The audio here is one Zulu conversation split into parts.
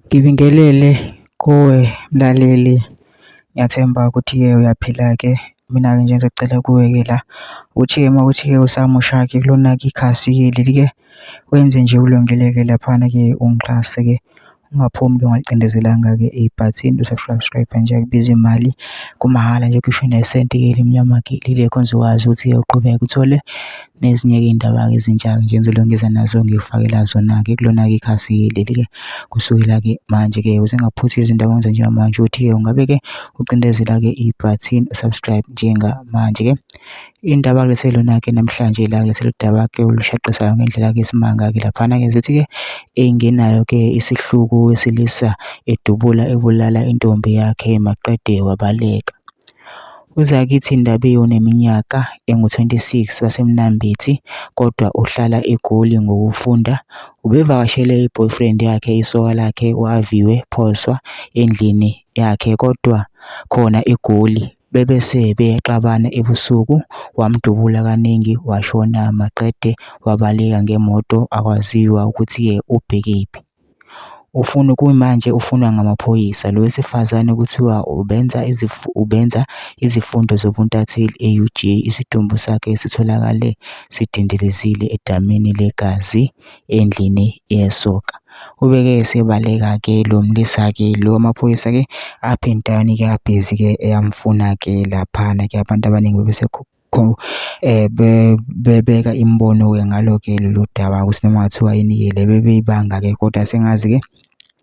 Ngibingelele kuwe mlaleli, ngiyathemba ukuthi-ke uyaphila-ke. Mina-ke nje ngizocela kuwe-ke la ukuthi-ke uma ukuthi-ke usamusha-ke kulona-ke ikhasi-ke leli-ke wenze nje ulungile-ke laphana-ke ungixhase-ke, ungaphumi-ke ungalicindezelanga-ke ibhathini u-subscribe nje akubizi imali, kumahhala nje kusho nesenti-ke elimnyama-ke lile khona uzokwazi ukuthi-ke uqhubeke uthole nezinye-ke iy'ndaba-ke ezintsha-ke nje engizolongeza nazo ngikufakela zona-ke kulona-ke ikhasi leli-ke kusukela-ke manje-ke ukuze ngaphuthi izindaba engizenza njengamanje ukuthi-ke ungabe-ke ucindezela-ke ibhathini u-subscribe njengamanje-ke. Indaba kulethele lona-ke namhlanje la kulethele udaba-ke olushaqisayo ngendlela-ke esimanga-ke laphana-ke zithi-ke engenayo-ke isihluku wesilisa edubula ebulala intombi yakhe maqede wabaleka. Uzakithi Ndabiwe uneminyaka engu-26 waseMnambithi kodwa uhlala eGoli ngokufunda. Ubevakashele i-boyfriend yakhe isoka lakhe waviwe phoswa endlini yakhe kodwa khona eGoli. Bebese bexabana ebusuku wamdubula kaningi washona maqede wabaleka ngemoto akwaziwa ukuthi-ke ubhekephi. Kuyimanje ufunwa ngamaphoyisa. Lo wesifazane kuthiwa ubenza izifundo zobuntatheli e-UG. Isidumbu sakhe sitholakale sidindelezile edamini legazi endlini yesoka. Ube-ke sebaleka-ke lo mlisa-ke lo amaphoyisa-ke aphindani-ke abhizi-ke eyamfuna-ke laphana-ke abantu abaningi bebeka imibono-ke ngalo-ke lolu daba ukuthi noma kungathiwa yini-ke bebeyibanga-ke kodwa sengazi-ke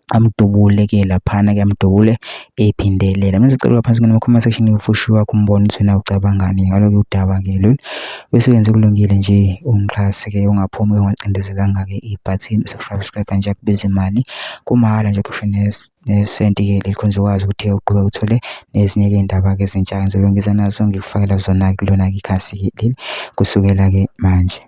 amdubule-ke laphana-ke amdubule ephindelela. Mina ngizocela phansi kuma-comment section ufusho wakho umbone ukuthi wena ucabangani ngalo-ke udaba-ke lolu bese wenze kulungile nje ungixhase-ke ungaphumi ungacindezelanga-ke ibhathini subscribe nje akubizi imali, kumahhala nje kusho nesenti-ke leli khona uzokwazi ukuthi uqhubeke uthole nezinye-ke iy'ndaba-ke ezintsha ngizolongeza nazo ngikufakela zona kulona-ke ikhasi leli kusukela-ke manje.